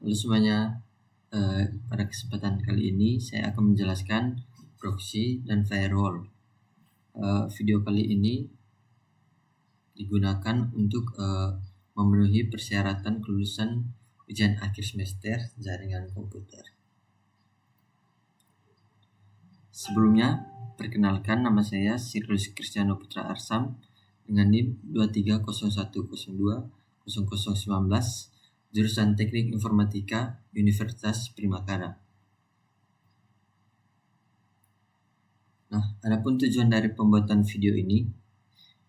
Halo semuanya, pada kesempatan kali ini saya akan menjelaskan proxy dan firewall. Video kali ini digunakan untuk memenuhi persyaratan kelulusan ujian akhir semester jaringan komputer. Sebelumnya, perkenalkan, nama saya Sirus Kristiano Putra Arsam dengan NIM 2301020019, jurusan Teknik Informatika Universitas Primakara. Nah, adapun tujuan dari pembuatan video ini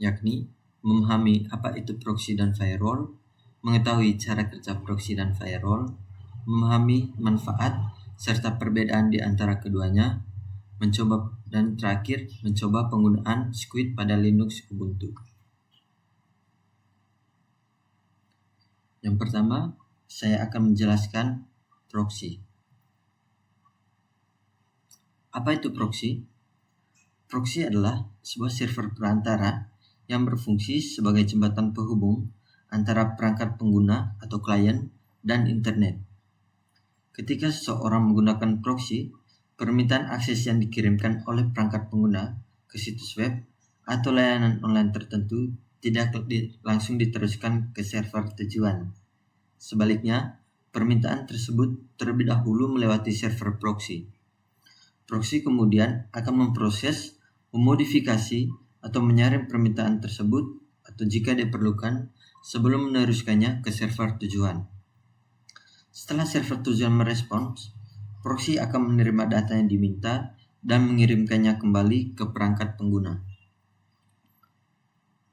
yakni memahami apa itu proxy dan firewall, mengetahui cara kerja proxy dan firewall, memahami manfaat serta perbedaan di antara keduanya, dan terakhir mencoba penggunaan Squid pada Linux Ubuntu. Yang pertama, saya akan menjelaskan proxy. Apa itu proxy? Proxy adalah sebuah server perantara yang berfungsi sebagai jembatan penghubung antara perangkat pengguna atau klien dan internet. Ketika seseorang menggunakan proxy, permintaan akses yang dikirimkan oleh perangkat pengguna ke situs web atau layanan online tertentu tidak langsung diteruskan ke server tujuan. Sebaliknya, permintaan tersebut terlebih dahulu melewati server proxy. Proxy kemudian akan memproses, memodifikasi, atau menyaring permintaan tersebut atau jika diperlukan sebelum meneruskannya ke server tujuan. Setelah server tujuan merespons, proxy akan menerima data yang diminta dan mengirimkannya kembali ke perangkat pengguna.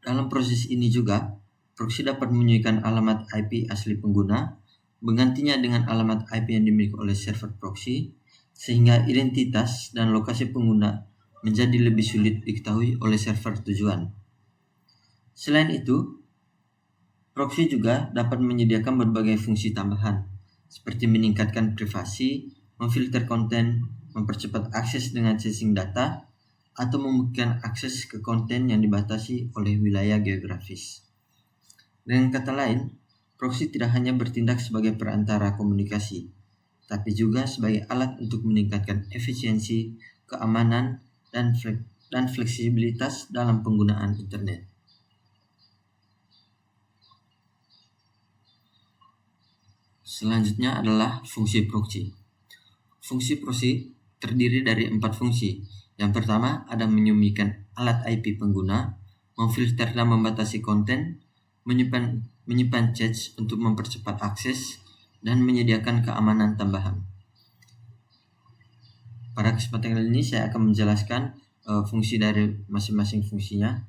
Dalam proses ini juga, proxy dapat menyuikan alamat IP asli pengguna, menggantinya dengan alamat IP yang dimiliki oleh server proxy, sehingga identitas dan lokasi pengguna menjadi lebih sulit diketahui oleh server tujuan. Selain itu, proxy juga dapat menyediakan berbagai fungsi tambahan, seperti meningkatkan privasi, memfilter konten, mempercepat akses dengan caching data, atau membuka akses ke konten yang dibatasi oleh wilayah geografis. Dengan kata lain, proxy tidak hanya bertindak sebagai perantara komunikasi, tapi juga sebagai alat untuk meningkatkan efisiensi, keamanan, dan fleksibilitas dalam penggunaan internet. Selanjutnya adalah fungsi proxy. Fungsi proxy terdiri dari 4 fungsi. Yang pertama ada menyumikan alat IP pengguna, memfilter dan membatasi konten, menyimpan cache untuk mempercepat akses, dan menyediakan keamanan tambahan. Pada kesempatan kali ini saya akan menjelaskan fungsi dari masing-masing fungsinya.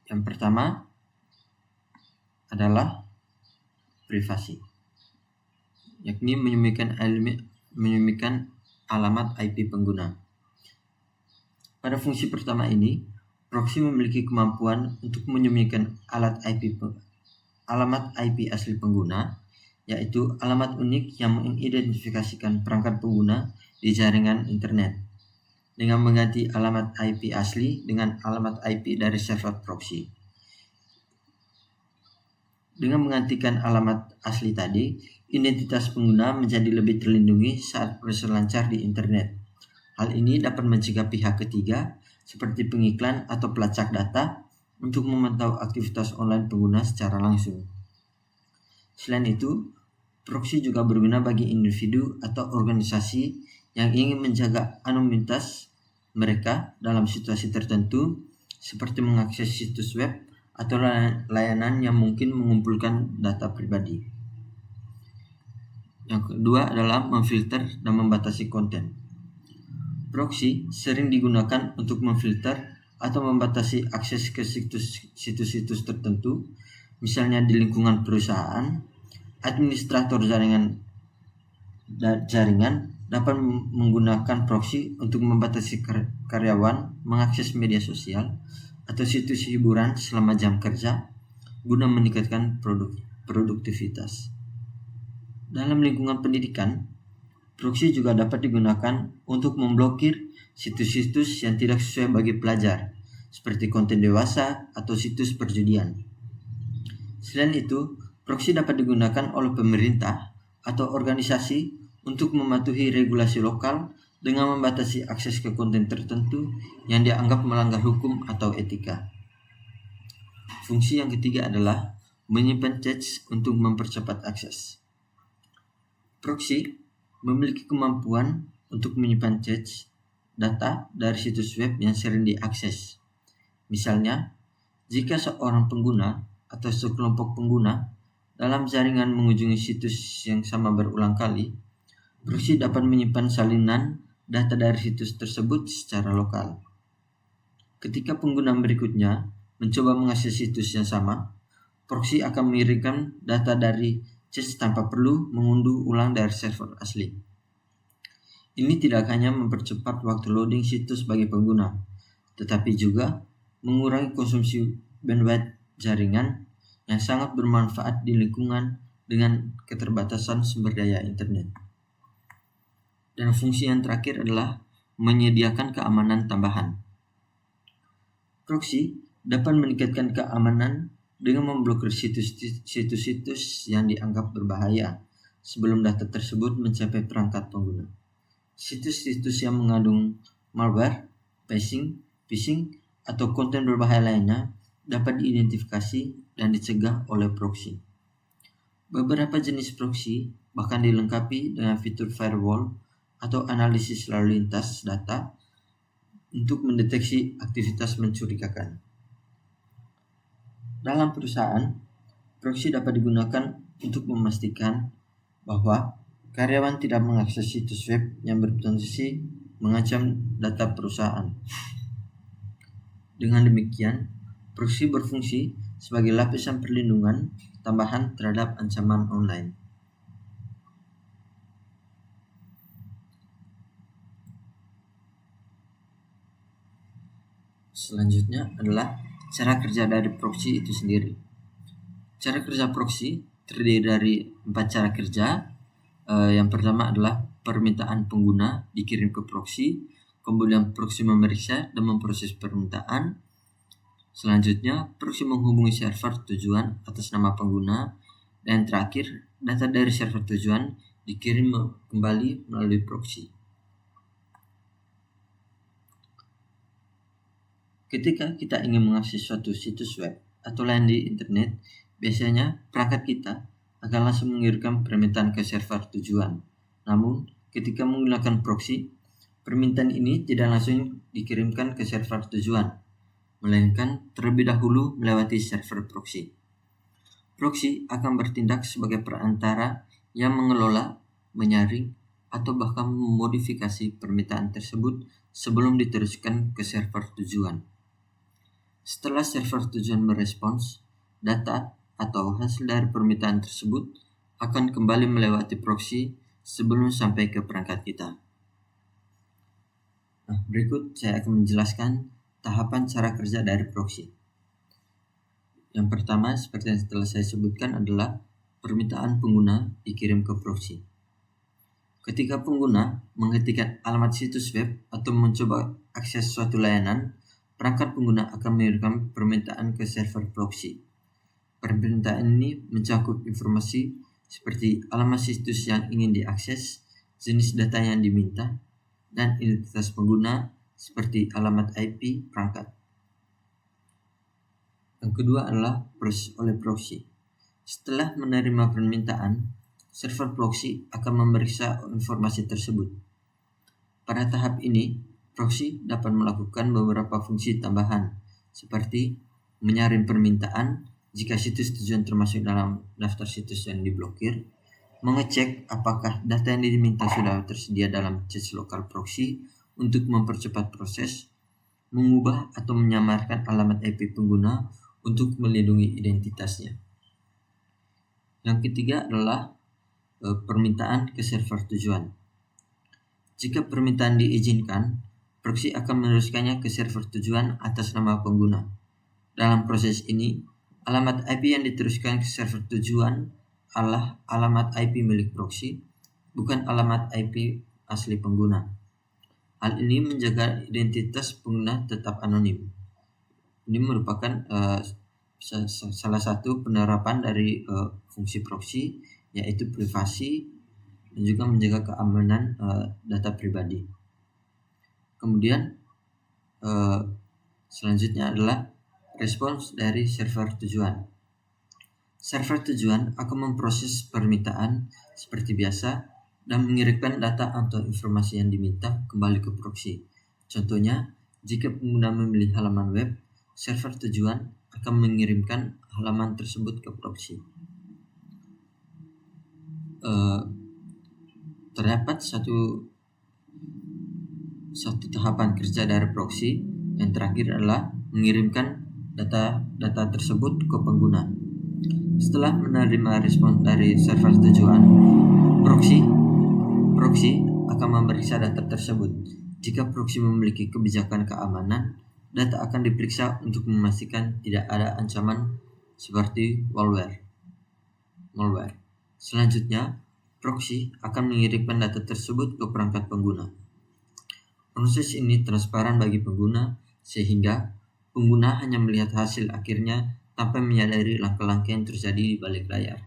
Yang pertama adalah privasi, yakni menyumikan alamat IP pengguna. Pada fungsi pertama ini, proxy memiliki kemampuan untuk menyumikan alamat IP asli pengguna, yaitu alamat unik yang mengidentifikasikan perangkat pengguna di jaringan internet, dengan mengganti alamat IP asli dengan alamat IP dari server proxy. Dengan menggantikan alamat asli tadi, identitas pengguna menjadi lebih terlindungi saat berselancar di internet. Hal ini dapat mencegah pihak ketiga seperti pengiklan atau pelacak data untuk memantau aktivitas online pengguna secara langsung. Selain itu, proxy juga berguna bagi individu atau organisasi yang ingin menjaga anonimitas mereka dalam situasi tertentu, seperti mengakses situs web atau layanan yang mungkin mengumpulkan data pribadi. Yang kedua adalah memfilter dan membatasi konten. Proxy sering digunakan untuk memfilter atau membatasi akses ke situs-situs tertentu, misalnya di lingkungan perusahaan. Administrator jaringan dapat menggunakan proxy untuk membatasi karyawan mengakses media sosial atau situs hiburan selama jam kerja guna meningkatkan produktivitas. Dalam lingkungan pendidikan, proxy juga dapat digunakan untuk memblokir situs-situs yang tidak sesuai bagi pelajar, seperti konten dewasa atau situs perjudian. Selain itu, proxy dapat digunakan oleh pemerintah atau organisasi untuk mematuhi regulasi lokal dengan membatasi akses ke konten tertentu yang dianggap melanggar hukum atau etika. Fungsi yang ketiga adalah menyimpan cache untuk mempercepat akses. Proxy memiliki kemampuan untuk menyimpan cache data dari situs web yang sering diakses. Misalnya, jika seorang pengguna atau sekelompok pengguna dalam jaringan mengunjungi situs yang sama berulang kali, proxy dapat menyimpan salinan data dari situs tersebut secara lokal. Ketika pengguna berikutnya mencoba mengakses situs yang sama, proxy akan mengirimkan data dari cache tanpa perlu mengunduh ulang dari server asli. Ini tidak hanya mempercepat waktu loading situs bagi pengguna, tetapi juga mengurangi konsumsi bandwidth jaringan yang sangat bermanfaat di lingkungan dengan keterbatasan sumber daya internet. Dan fungsi yang terakhir adalah menyediakan keamanan tambahan. Proxy dapat meningkatkan keamanan dengan memblokir situs-situs yang dianggap berbahaya sebelum data tersebut mencapai perangkat pengguna. Situs-situs yang mengandung malware, phishing, atau konten berbahaya lainnya dapat diidentifikasi dan dicegah oleh proxy. Beberapa jenis proxy bahkan dilengkapi dengan fitur firewall atau analisis lalu lintas data untuk mendeteksi aktivitas mencurigakan. Dalam perusahaan, proxy dapat digunakan untuk memastikan bahwa karyawan tidak mengakses situs web yang berpotensi mengancam data perusahaan. Dengan demikian, proxy berfungsi sebagai lapisan perlindungan tambahan terhadap ancaman online. Selanjutnya adalah cara kerja dari proxy itu sendiri. Cara kerja proxy terdiri dari 4 cara kerja. Yang pertama adalah permintaan pengguna dikirim ke proxy, kemudian proxy memeriksa dan memproses permintaan. Selanjutnya, proxy menghubungi server tujuan atas nama pengguna, dan terakhir, data dari server tujuan dikirim kembali melalui proxy. Ketika kita ingin mengakses suatu situs web atau lain di internet, biasanya perangkat kita akan langsung mengirimkan permintaan ke server tujuan. Namun, ketika menggunakan proxy, permintaan ini tidak langsung dikirimkan ke server tujuan, melainkan terlebih dahulu melewati server proxy. Proxy akan bertindak sebagai perantara yang mengelola, menyaring, atau bahkan memodifikasi permintaan tersebut sebelum diteruskan ke server tujuan. Setelah server tujuan merespons, data atau hasil dari permintaan tersebut akan kembali melewati proxy sebelum sampai ke perangkat kita. Nah, berikut saya akan menjelaskan tahapan cara kerja dari proxy. Yang pertama, seperti yang telah saya sebutkan, adalah permintaan pengguna dikirim ke proxy. Ketika pengguna mengetikkan alamat situs web atau mencoba akses suatu layanan, perangkat pengguna akan mengirimkan permintaan ke server proxy. Permintaan ini mencakup informasi seperti alamat situs yang ingin diakses, jenis data yang diminta, dan identitas pengguna seperti alamat IP perangkat. Yang kedua adalah proses oleh proxy. Setelah menerima permintaan, server proxy akan memeriksa informasi tersebut. Pada tahap ini, proxy dapat melakukan beberapa fungsi tambahan, seperti menyaring permintaan jika situs tujuan termasuk dalam daftar situs yang diblokir, mengecek apakah data yang diminta sudah tersedia dalam cache lokal proxy untuk mempercepat proses, mengubah atau menyamarkan alamat IP pengguna untuk melindungi identitasnya. Yang ketiga adalah permintaan ke server tujuan. Jika permintaan diizinkan, proxy akan meneruskannya ke server tujuan atas nama pengguna. Dalam proses ini, alamat IP yang diteruskan ke server tujuan adalah alamat IP milik proxy, bukan alamat IP asli pengguna. Hal ini menjaga identitas pengguna tetap anonim. Ini merupakan salah satu penerapan dari fungsi proxy yaitu privasi dan juga menjaga keamanan data pribadi. Kemudian selanjutnya adalah respons dari server tujuan. Server tujuan akan memproses permintaan seperti biasa dan mengirimkan data atau informasi yang diminta kembali ke proxy. Contohnya, jika pengguna memilih halaman web, server tujuan akan mengirimkan halaman tersebut ke proxy. Terdapat satu tahapan kerja dari proxy. Yang terakhir adalah mengirimkan data tersebut ke pengguna. Setelah menerima respon dari server tujuan, proxy akan memeriksa data tersebut. Jika proxy memiliki kebijakan keamanan, data akan diperiksa untuk memastikan tidak ada ancaman seperti malware. Selanjutnya, proxy akan mengirimkan data tersebut ke perangkat pengguna. Proses ini transparan bagi pengguna, sehingga pengguna hanya melihat hasil akhirnya tanpa menyadari langkah-langkah yang terjadi di balik layar.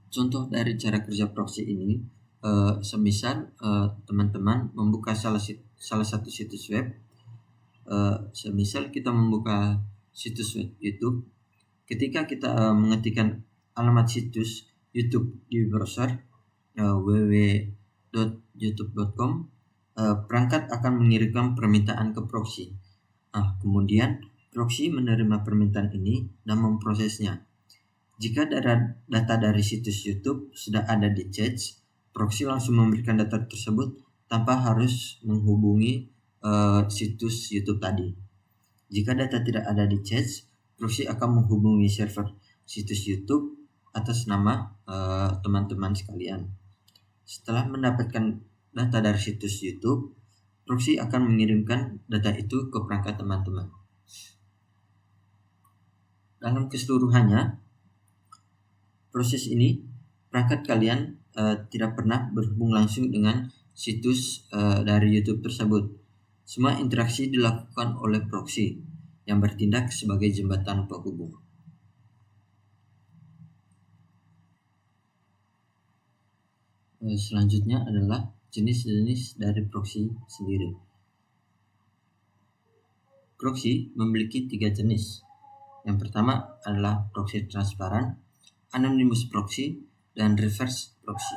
Contoh dari cara kerja proxy ini, semisal teman-teman membuka salah satu situs web, semisal kita membuka situs web YouTube, ketika kita mengetikkan alamat situs YouTube di browser www.youtube.com, perangkat akan mengirimkan permintaan ke proxy. Kemudian proxy menerima permintaan ini dan memprosesnya. Jika data dari situs YouTube sudah ada di cache, proxy langsung memberikan data tersebut tanpa harus menghubungi situs YouTube tadi. Jika data tidak ada di cache, proxy akan menghubungi server situs YouTube atas nama teman-teman sekalian. Setelah mendapatkan data dari situs YouTube, proxy akan mengirimkan data itu ke perangkat teman-teman. Dalam keseluruhannya, proses ini, perangkat kalian tidak pernah berhubung langsung dengan situs dari YouTube tersebut. Semua interaksi dilakukan oleh proxy yang bertindak sebagai jembatan penghubung. Selanjutnya adalah jenis-jenis dari proxy sendiri. Proxy memiliki 3 jenis. Yang pertama adalah proxy transparan, anonymous proxy, dan reverse proxy.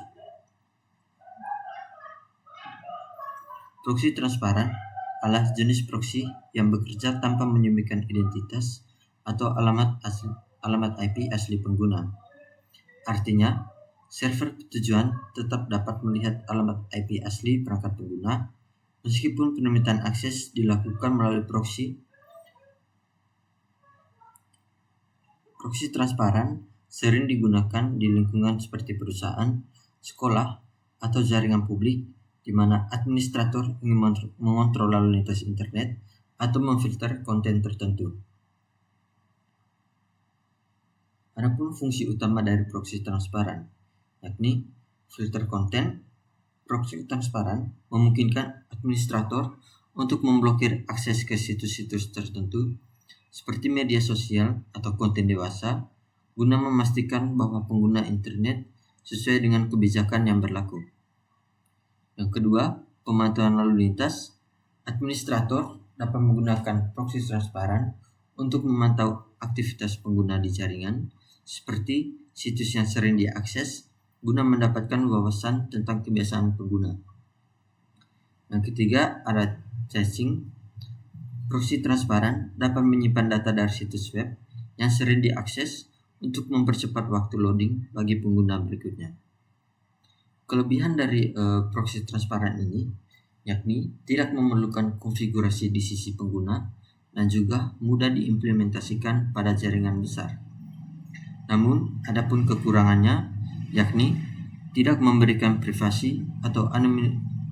Proxy transparan adalah jenis proxy yang bekerja tanpa menyembunyikan identitas atau alamat IP asli pengguna. Artinya, server tujuan tetap dapat melihat alamat IP asli perangkat pengguna meskipun permintaan akses dilakukan melalui proxy. Proxy transparan sering digunakan di lingkungan seperti perusahaan, sekolah, atau jaringan publik di mana administrator ingin mengontrol lalu lintas internet atau memfilter konten tertentu. Adapun fungsi utama dari proxy transparan, yakni filter konten. Proxy transparan memungkinkan administrator untuk memblokir akses ke situs-situs tertentu seperti media sosial atau konten dewasa guna memastikan bahwa pengguna internet sesuai dengan kebijakan yang berlaku. Yang kedua, pemantauan lalu lintas. Administrator dapat menggunakan proxy transparan untuk memantau aktivitas pengguna di jaringan seperti situs yang sering diakses guna mendapatkan wawasan tentang kebiasaan pengguna. Yang ketiga, ada caching. Proxy transparan dapat menyimpan data dari situs web yang sering diakses untuk mempercepat waktu loading bagi pengguna berikutnya. Kelebihan dari proxy transparan ini yakni tidak memerlukan konfigurasi di sisi pengguna dan juga mudah diimplementasikan pada jaringan besar. Namun, adapun kekurangannya yakni tidak memberikan privasi atau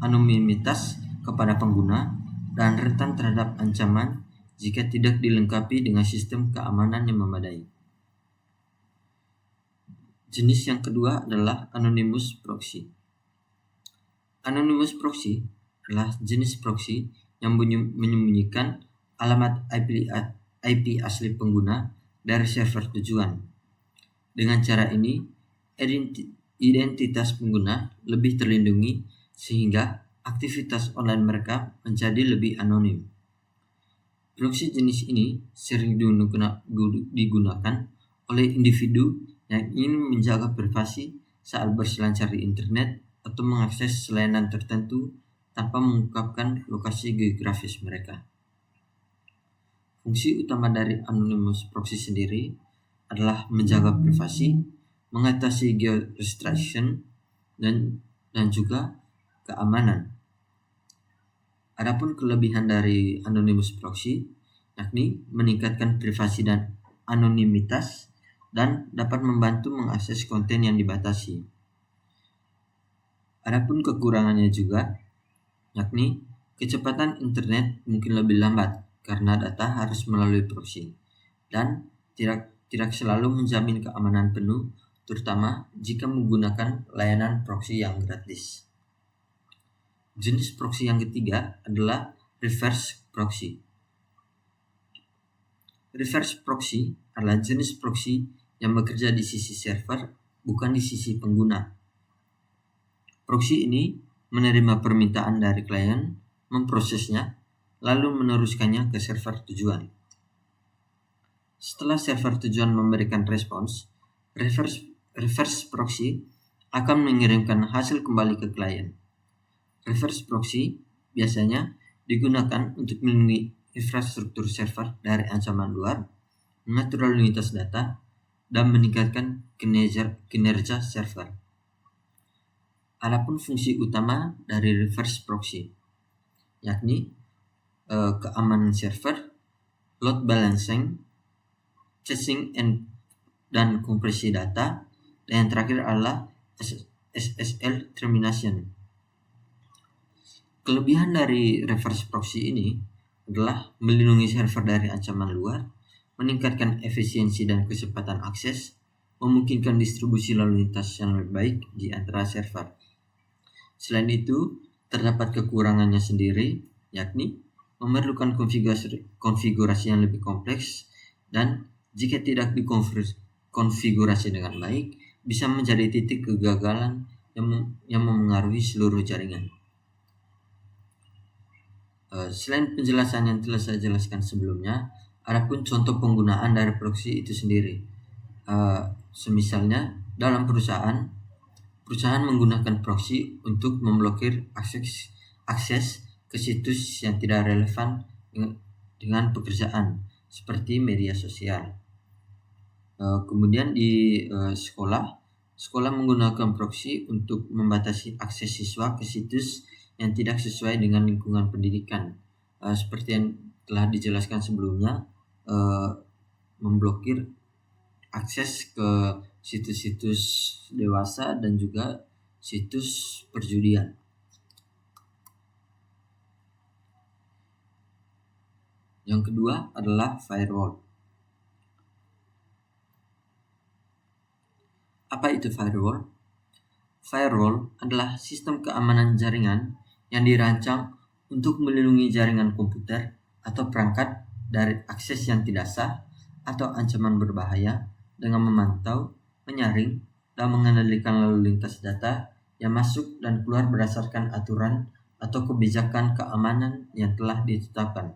anonimitas kepada pengguna dan rentan terhadap ancaman jika tidak dilengkapi dengan sistem keamanan yang memadai. Jenis yang kedua adalah anonymous proxy. Anonymous proxy adalah jenis proxy yang menyembunyikan alamat IP asli pengguna dari server tujuan. Dengan cara ini, identitas pengguna lebih terlindungi sehingga aktivitas online mereka menjadi lebih anonim. Proxy jenis ini sering digunakan oleh individu yang ingin menjaga privasi saat berselancar di internet atau mengakses layanan tertentu tanpa mengungkapkan lokasi geografis mereka. Fungsi utama dari anonymous proxy sendiri adalah menjaga privasi, mengatasi geo-restriction, dan juga keamanan. Adapun kelebihan dari anonymous proxy yakni meningkatkan privasi dan anonimitas dan dapat membantu mengakses konten yang dibatasi. Adapun kekurangannya juga yakni kecepatan internet mungkin lebih lambat karena data harus melalui proxy dan tidak selalu menjamin keamanan penuh, terutama jika menggunakan layanan proxy yang gratis. Jenis proxy yang ketiga adalah reverse proxy. Reverse proxy adalah jenis proxy yang bekerja di sisi server, bukan di sisi pengguna. Proxy ini menerima permintaan dari klien, memprosesnya, lalu meneruskannya ke server tujuan. Setelah server tujuan memberikan respons, reverse proxy akan mengirimkan hasil kembali ke klien. Reverse proxy biasanya digunakan untuk melindungi infrastruktur server dari ancaman luar, mengatur lalu lintas data, dan meningkatkan kinerja server. Adapun fungsi utama dari reverse proxy yakni keamanan server, load balancing, caching dan kompresi data, dan yang terakhir adalah SSL termination. Kelebihan dari reverse proxy ini adalah melindungi server dari ancaman luar, meningkatkan efisiensi dan kecepatan akses, memungkinkan distribusi lalu lintas yang lebih baik di antara server. Selain itu, terdapat kekurangannya sendiri, yakni memerlukan konfigurasi yang lebih kompleks dan jika tidak dikonfigurasi dengan baik, bisa menjadi titik kegagalan yang memengaruhi seluruh jaringan. Selain penjelasan yang telah saya jelaskan sebelumnya, adapun contoh penggunaan dari proxy itu sendiri. Semisalnya dalam perusahaan menggunakan proxy untuk memblokir akses ke situs yang tidak relevan dengan pekerjaan, seperti media sosial. Kemudian di sekolah menggunakan proxy untuk membatasi akses siswa ke situs yang tidak sesuai dengan lingkungan pendidikan, seperti yang telah dijelaskan sebelumnya, memblokir akses ke situs-situs dewasa dan juga situs perjudian. Yang kedua adalah firewall. Apa itu firewall? Firewall adalah sistem keamanan jaringan yang dirancang untuk melindungi jaringan komputer atau perangkat dari akses yang tidak sah atau ancaman berbahaya dengan memantau, menyaring, dan mengendalikan lalu lintas data yang masuk dan keluar berdasarkan aturan atau kebijakan keamanan yang telah ditetapkan.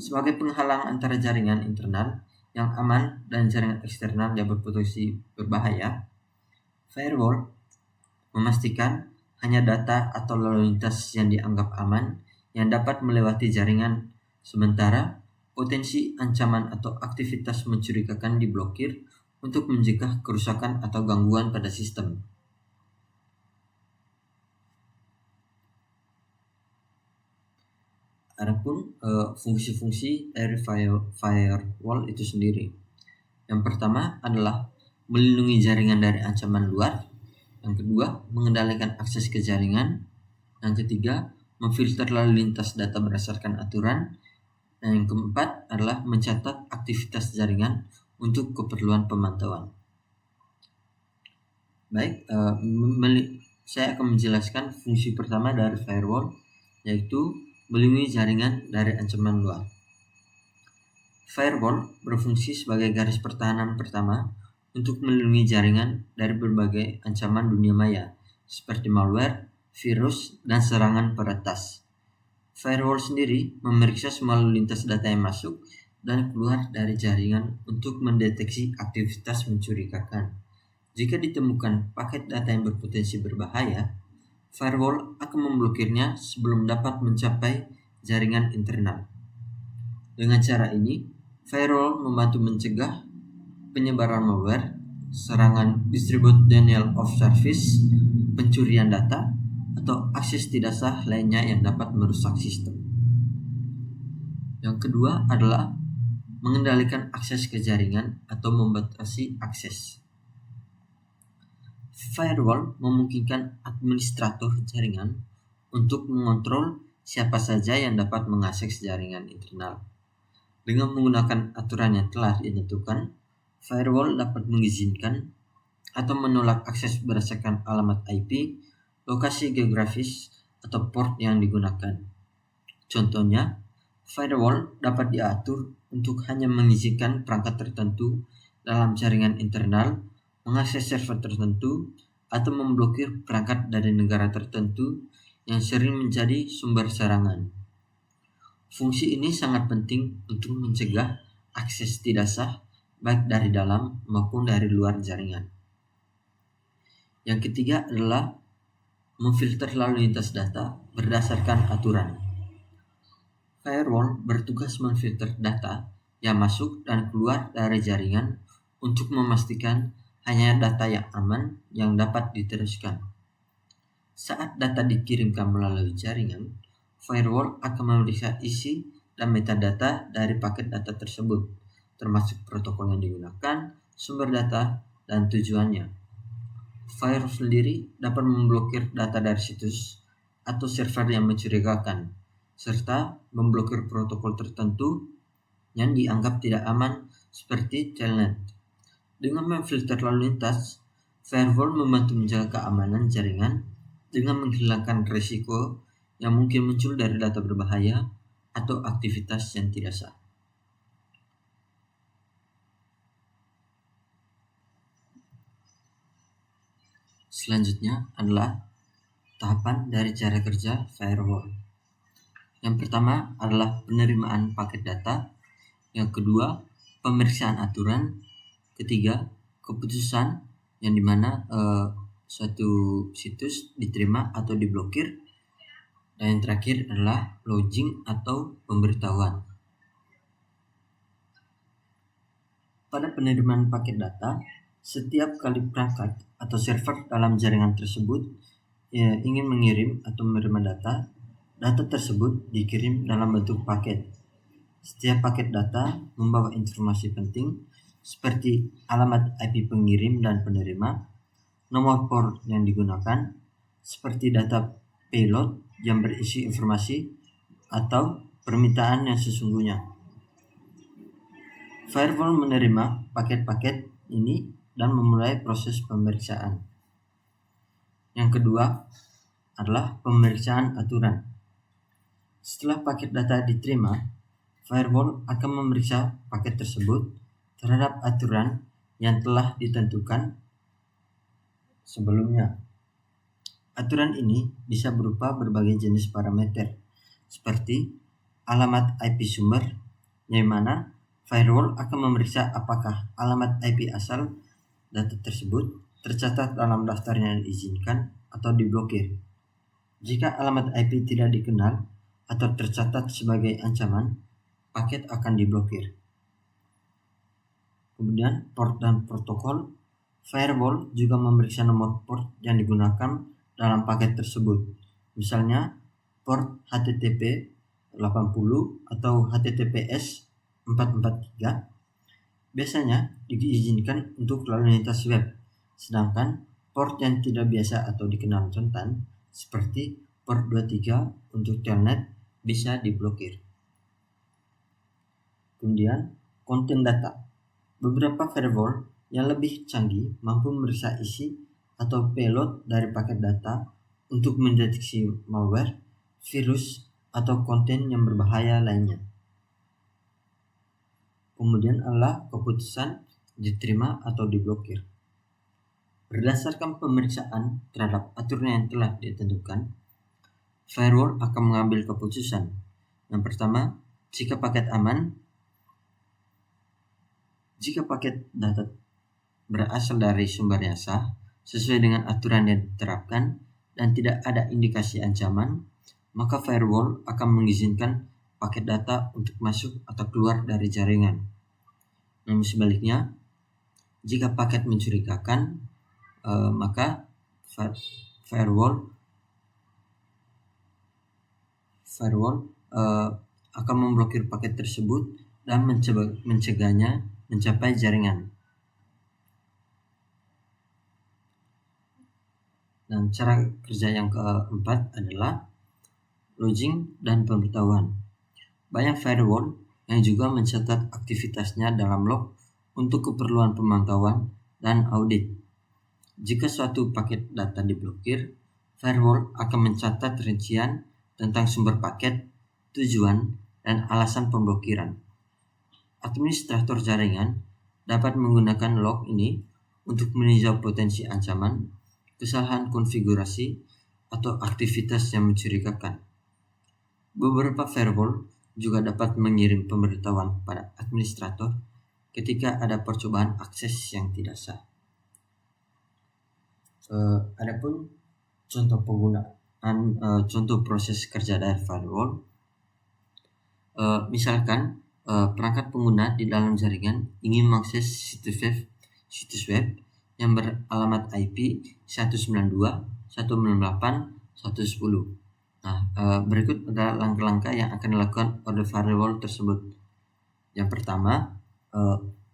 Sebagai penghalang antara jaringan internal yang aman dan jaringan eksternal yang berpotensi berbahaya, firewall memastikan hanya data atau lalu lintas yang dianggap aman yang dapat melewati jaringan, sementara potensi ancaman atau aktivitas mencurigakan diblokir untuk mencegah kerusakan atau gangguan pada sistem. Adapun fungsi-fungsi dari firewall itu sendiri. Yang pertama adalah melindungi jaringan dari ancaman luar. Yang kedua, mengendalikan akses ke jaringan. Yang ketiga, memfilter lalu lintas data berdasarkan aturan. Dan yang keempat adalah mencatat aktivitas jaringan untuk keperluan pemantauan. Baik, saya akan menjelaskan fungsi pertama dari firewall, yaitu melindungi jaringan dari ancaman luar. Firewall berfungsi sebagai garis pertahanan pertama untuk melindungi jaringan dari berbagai ancaman dunia maya, seperti malware, virus, dan serangan peretas. Firewall sendiri memeriksa semua lalu lintas data yang masuk dan keluar dari jaringan untuk mendeteksi aktivitas mencurigakan. Jika ditemukan paket data yang berpotensi berbahaya, firewall akan memblokirnya sebelum dapat mencapai jaringan internal. Dengan cara ini, firewall membantu mencegah penyebaran malware, serangan distributed denial of service, pencurian data, atau akses tidak sah lainnya yang dapat merusak sistem. Yang kedua adalah mengendalikan akses ke jaringan atau membatasi akses. Firewall memungkinkan administrator jaringan untuk mengontrol siapa saja yang dapat mengakses jaringan internal. Dengan menggunakan aturan yang telah ditentukan, firewall dapat mengizinkan atau menolak akses berdasarkan alamat IP, lokasi geografis, atau port yang digunakan. Contohnya, firewall dapat diatur untuk hanya mengizinkan perangkat tertentu dalam jaringan internal, mengakses server tertentu, atau memblokir perangkat dari negara tertentu yang sering menjadi sumber serangan. Fungsi ini sangat penting untuk mencegah akses tidak sah baik dari dalam maupun dari luar jaringan. Yang ketiga adalah memfilter lalu lintas data berdasarkan aturan. Firewall bertugas memfilter data yang masuk dan keluar dari jaringan untuk memastikan hanya data yang aman yang dapat diteruskan. Saat data dikirimkan melalui jaringan, firewall akan memeriksa isi dan metadata dari paket data tersebut, termasuk protokol yang digunakan, sumber data, dan tujuannya. Firewall sendiri dapat memblokir data dari situs atau server yang mencurigakan, serta memblokir protokol tertentu yang dianggap tidak aman seperti telnet. Dengan memfilter lalu lintas, firewall membantu menjaga keamanan jaringan dengan menghilangkan risiko yang mungkin muncul dari data berbahaya atau aktivitas yang tidak sah. Selanjutnya adalah tahapan dari cara kerja firewall. Yang pertama adalah penerimaan paket data, yang kedua pemeriksaan aturan, ketiga keputusan yang dimana suatu situs diterima atau diblokir, dan yang terakhir adalah logging atau pemberitahuan. Pada penerimaan paket data, setiap kali perangkat atau server dalam jaringan tersebut ingin mengirim atau menerima data tersebut dikirim dalam bentuk paket. Setiap paket data membawa informasi penting seperti alamat IP pengirim dan penerima, nomor port yang digunakan, seperti data payload yang berisi informasi, atau permintaan yang sesungguhnya. Firewall menerima paket-paket ini dan memulai proses pemeriksaan. Yang kedua adalah pemeriksaan aturan. Setelah paket data diterima, firewall akan memeriksa paket tersebut terhadap aturan yang telah ditentukan sebelumnya. Aturan ini bisa berupa berbagai jenis parameter, seperti alamat IP sumber, yang mana firewall akan memeriksa apakah alamat IP asal data tersebut tercatat dalam daftar yang diizinkan atau diblokir. Jika alamat IP tidak dikenal atau tercatat sebagai ancaman, paket akan diblokir. Kemudian port dan protokol. Firewall juga memeriksa nomor port yang digunakan dalam paket tersebut. Misalnya port HTTP 80 atau HTTPS 443 biasanya diizinkan untuk lalu lintas web, sedangkan port yang tidak biasa atau dikenal rentan seperti port 23 untuk telnet bisa diblokir. Kemudian konten data. Beberapa firewall yang lebih canggih mampu memeriksa isi atau payload dari paket data untuk mendeteksi malware, virus, atau konten yang berbahaya lainnya. Kemudian adalah keputusan diterima atau diblokir. Berdasarkan pemeriksaan terhadap aturan yang telah ditentukan, firewall akan mengambil keputusan. Yang pertama, jika paket aman, jika paket data berasal dari sumber yang sah, sesuai dengan aturan yang diterapkan, dan tidak ada indikasi ancaman, maka firewall akan mengizinkan paket data untuk masuk atau keluar dari jaringan. Namun sebaliknya, jika paket mencurigakan, maka firewall akan memblokir paket tersebut dan mencegahnya mencapai jaringan. Dan cara kerja yang keempat adalah logging dan pemberitahuan. Banyak firewall yang juga mencatat aktivitasnya dalam log untuk keperluan pemantauan dan audit. Jika suatu paket data diblokir, firewall akan mencatat rincian tentang sumber paket, tujuan, dan alasan pemblokiran. Administrator jaringan dapat menggunakan log ini untuk meninjau potensi ancaman, kesalahan konfigurasi, atau aktivitas yang mencurigakan. Beberapa firewall juga dapat mengirim pemberitahuan pada administrator ketika ada percobaan akses yang tidak sah. Adapun contoh penggunaan, contoh proses kerja dari firewall, misalkan perangkat pengguna di dalam jaringan ingin mengakses situs web yang beralamat IP 192.168.110. Nah, berikut adalah langkah-langkah yang akan dilakukan oleh firewall tersebut. Yang pertama,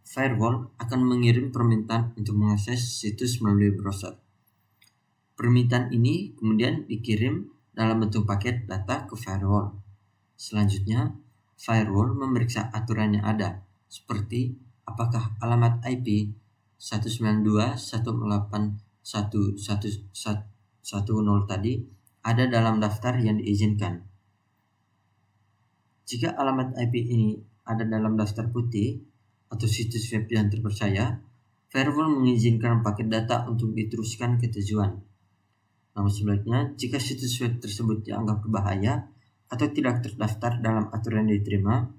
firewall akan mengirim permintaan untuk mengakses situs melalui browser. Permintaan ini kemudian dikirim dalam bentuk paket data ke firewall. Selanjutnya, firewall memeriksa aturan yang ada, seperti apakah alamat IP 192.168.110 tadi ada dalam daftar yang diizinkan. Jika alamat IP ini ada dalam daftar putih atau situs web yang terpercaya, firewall mengizinkan paket data untuk diteruskan ke tujuan. Namun sebaliknya, jika situs web tersebut dianggap berbahaya atau tidak terdaftar dalam aturan yang diterima,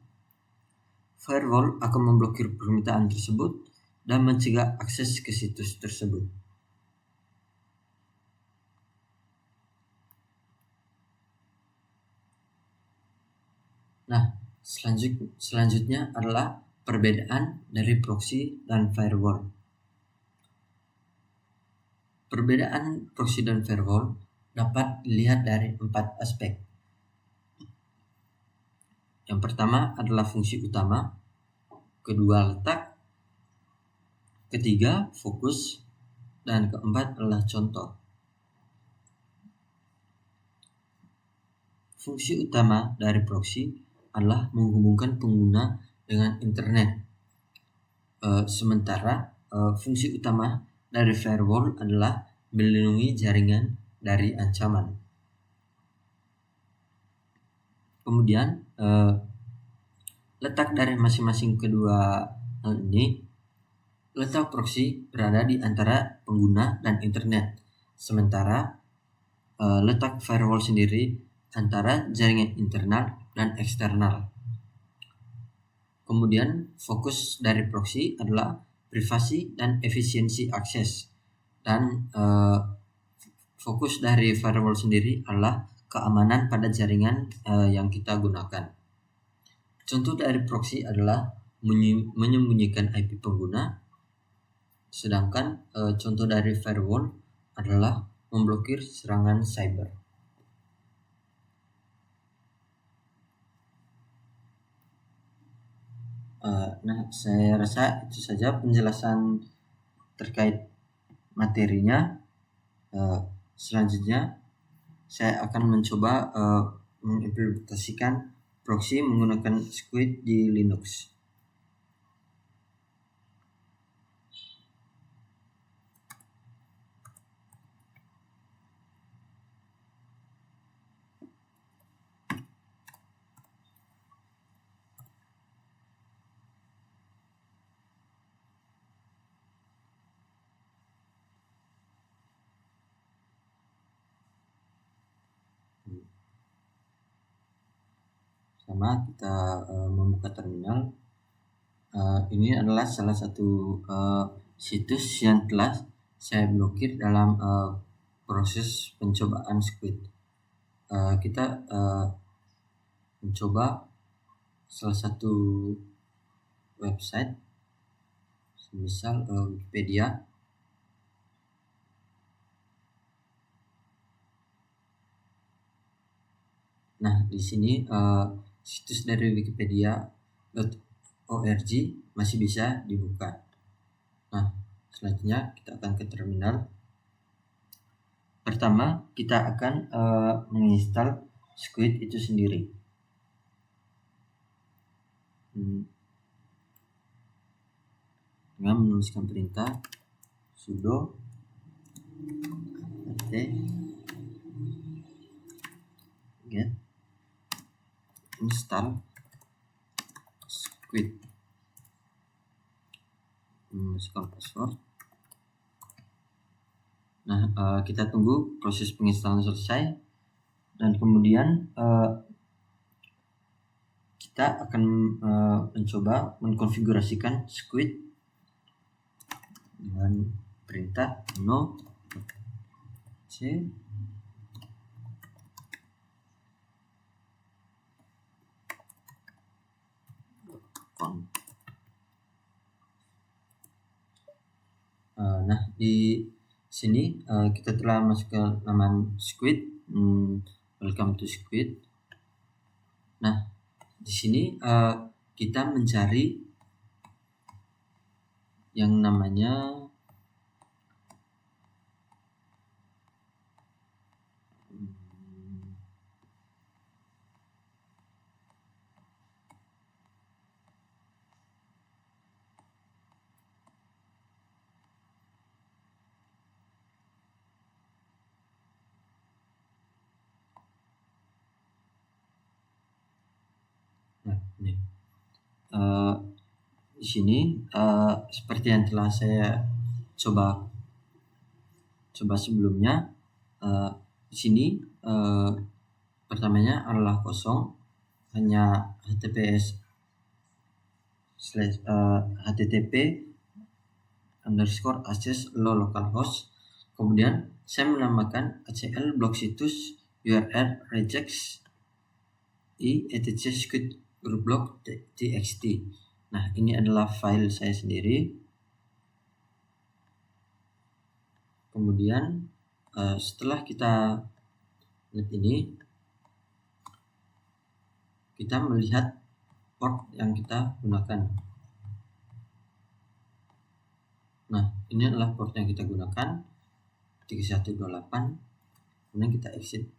firewall akan memblokir permintaan tersebut dan mencegah akses ke situs tersebut. Nah, selanjutnya adalah perbedaan dari proxy dan firewall. Perbedaan proxy dan firewall dapat dilihat dari 4 aspek. Yang pertama adalah fungsi utama, kedua letak, ketiga fokus, dan keempat adalah contoh. Fungsi utama dari proxy adalah menghubungkan pengguna dengan internet. Sementara fungsi utama dari firewall adalah melindungi jaringan dari ancaman. Kemudian letak dari masing-masing kedua hal ini, letak proxy berada di antara pengguna dan internet, sementara letak firewall sendiri antara jaringan internal dan eksternal. Kemudian fokus dari proxy adalah privasi dan efisiensi akses, dan fokus dari firewall sendiri adalah keamanan pada jaringan yang kita gunakan. Contoh dari proxy adalah menyembunyikan IP pengguna, sedangkan contoh dari firewall adalah memblokir serangan cyber. Nah, saya rasa itu saja penjelasan terkait materinya. Selanjutnya saya akan mencoba mengimplementasikan proxy menggunakan Squid di Linux. Pertama kita membuka terminal. Ini adalah salah satu situs yang telah saya blokir dalam proses pencobaan Squid. Kita mencoba salah satu website, misal Wikipedia. Nah, di sini situs dari wikipedia.org masih bisa dibuka. Nah, selanjutnya kita akan ke terminal. Pertama, kita akan menginstal Squid itu sendiri. Dengan menuliskan perintah sudo apt get install Squid, memasukkan password. Nah, kita tunggu proses penginstalan selesai, dan kemudian kita akan mencoba mengkonfigurasikan Squid dengan perintah no c nah, di sini kita telah masuk ke laman Squid. Welcome to Squid. Nah, di sini kita mencari yang namanya ini. Di sini seperti yang telah saya coba sebelumnya, di sini pertamanya adalah kosong, hanya http://access localhost. Kemudian saya menambahkan acl blok situs url regex etc squid block txt. Nah, ini adalah file saya sendiri. Kemudian setelah kita lihat ini, kita melihat port yang kita gunakan. Nah, ini adalah port yang kita gunakan, 3128. Kemudian kita exit.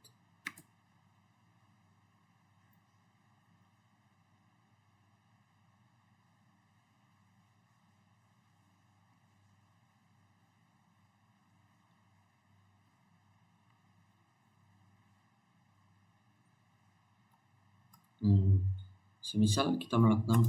Semisal kita melakukan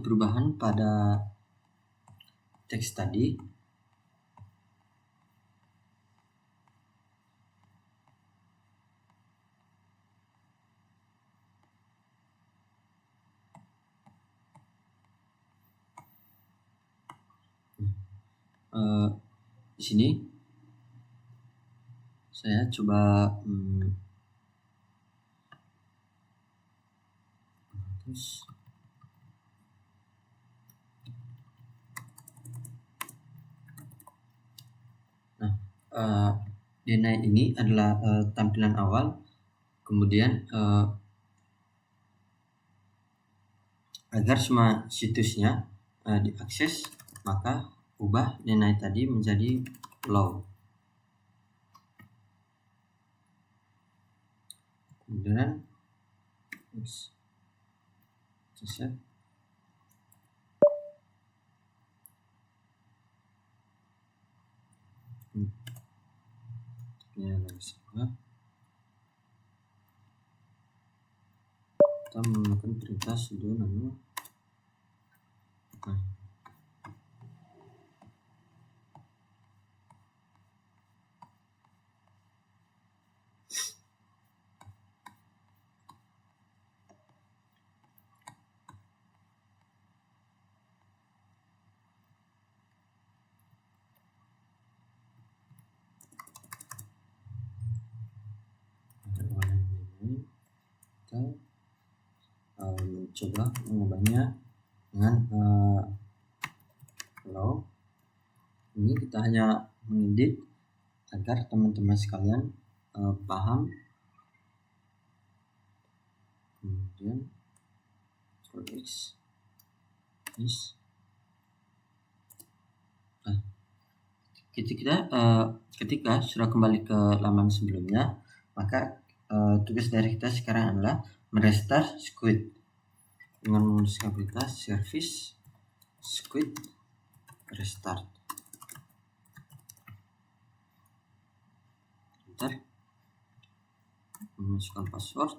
perubahan pada teks tadi, di sini saya coba deny ini adalah tampilan awal. Kemudian agar semua situsnya diakses, maka ubah deny tadi menjadi low. Kemudian set kita menggunakan perintah sudo nano kita coba mengubahnya dengan flow. Ini kita hanya mengedit agar teman-teman sekalian paham. Kemudian Ctrl X. Nah, ketika sudah kembali ke laman sebelumnya, maka tugas dari kita sekarang adalah merestart Squid dengan menggunakan aplikasi service Squid restart. Bentar, memasukkan password.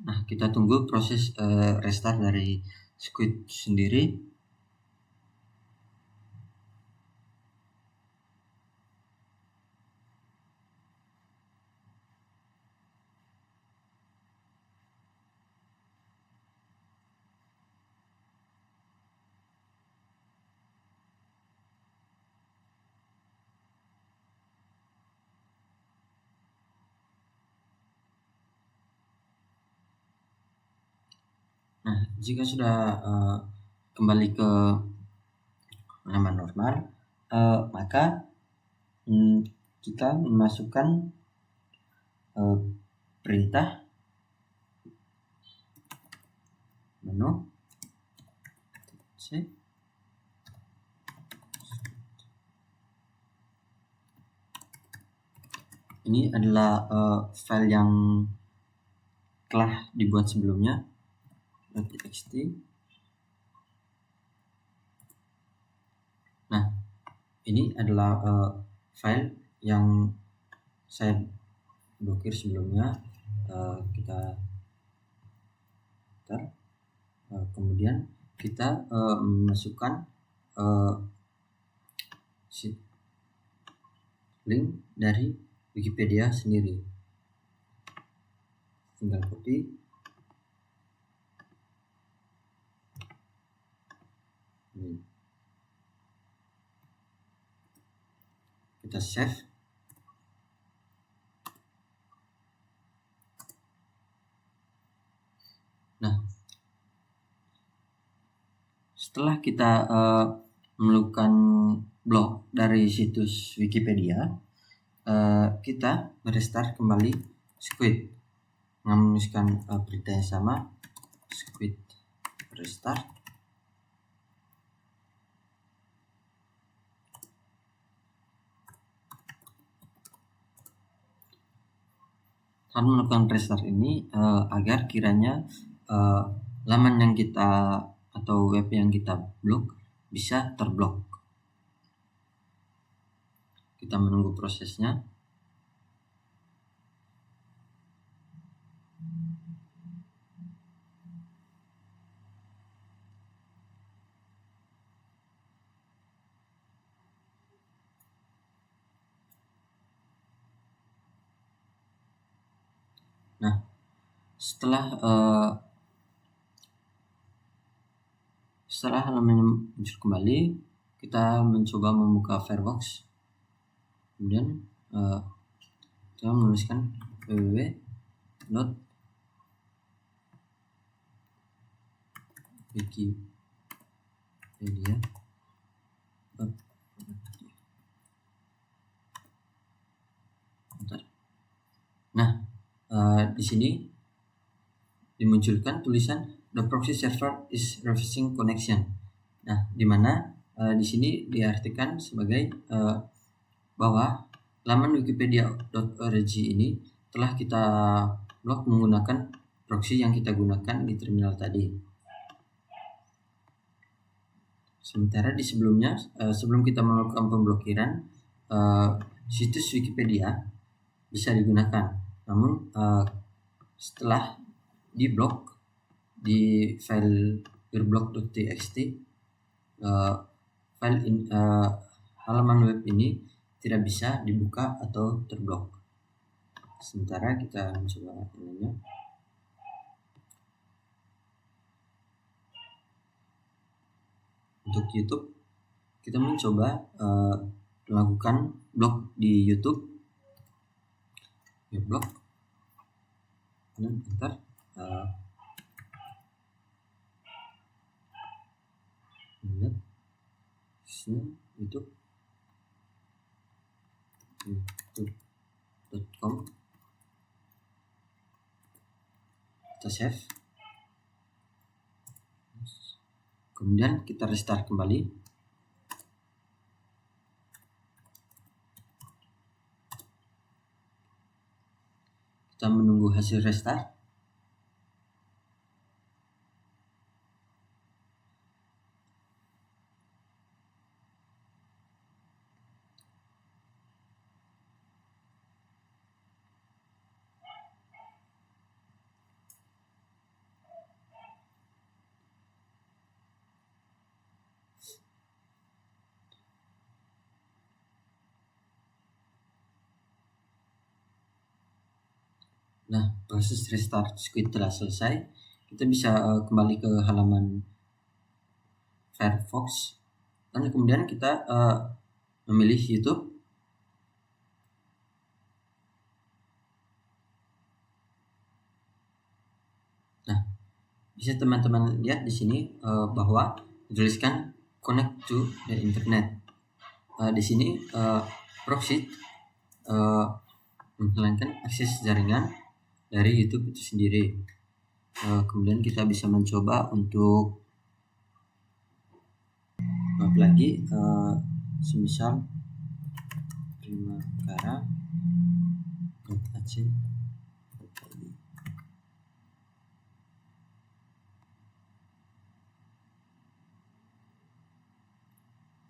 Nah, kita tunggu proses restart dari Squid sendiri. Nah, jika sudah kembali ke laman normal, maka kita memasukkan perintah menu C. Ini adalah file yang telah dibuat sebelumnya, .txt. Nah, ini adalah file yang saya blokir sebelumnya. Kemudian kita memasukkan link dari Wikipedia sendiri. Tinggal copy. Kita save. Nah, setelah kita melakukan blog dari situs Wikipedia, kita merestart kembali Squid dengan menuliskan perintah yang sama, Squid restart. Harus melakukan restart ini agar kiranya laman yang kita atau web yang kita blok bisa terblok. Kita menunggu prosesnya. Nah, setelah halamannya muncul kembali, kita mencoba membuka Firefox. Kemudian kita menuliskan www.wikipedia. Nah, di sini dimunculkan tulisan the proxy server is refreshing connection. Nah, di mana di sini diartikan sebagai bahwa laman wikipedia.org ini telah kita blok menggunakan proxy yang kita gunakan di terminal tadi. Sementara di sebelumnya, sebelum kita melakukan pemblokiran, situs Wikipedia bisa digunakan. Namun setelah diblok di file yourblog.txt, file halaman web ini tidak bisa dibuka atau terblok. Sementara kita mencoba ini. Untuk YouTube, kita mencoba melakukan blog di YouTube. Blog. dan enter. Lihat YouTube youtube.com, kita save, kemudian kita restart kembali. Kita menunggu hasil restart. Nah, proses restart Squid telah selesai. Kita bisa kembali ke halaman Firefox dan kemudian kita memilih YouTube. Nah, bisa teman-teman lihat di sini bahwa dituliskan connect to the internet. Di sini proxy menghilangkan akses jaringan dari YouTube itu sendiri. Kemudian kita bisa mencoba untuk lagi semisal primakara.ac.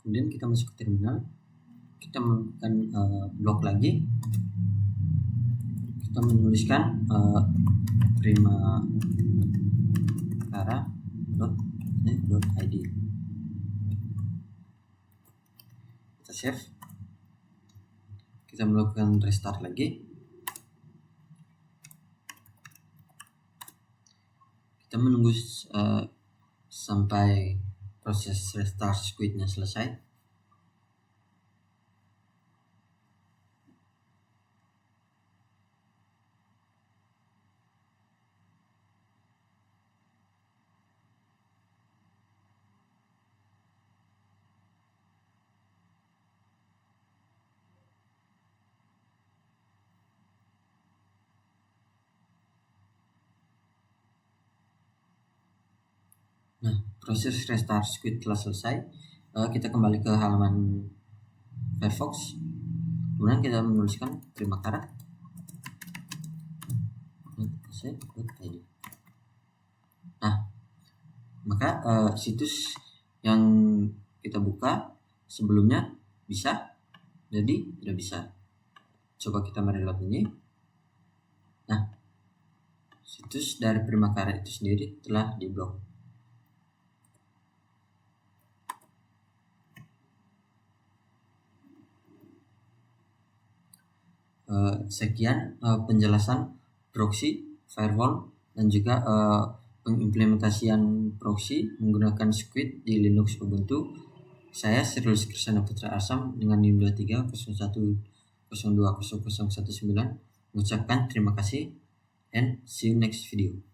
Kemudian kita masuk ke terminal, kita melakukan blok lagi, kita menuliskan primakara.id. Kita save, kita melakukan restart lagi, kita menunggu sampai proses restart Squidnya selesai. Nah, proses restart Squid telah selesai. Kita kembali ke halaman Firefox. Kemudian kita menuliskan primakara.id. Nah, maka situs yang kita buka sebelumnya bisa, jadi tidak bisa. Coba kita mereload ini. Nah, situs dari Primakara itu sendiri telah diblok. Sekian penjelasan proxy, firewall, dan juga pengimplementasian proxy menggunakan Squid di Linux Ubuntu. Saya Sirulus Krisana Putra Asam dengan NIM 2301020019 mengucapkan terima kasih and see you next video.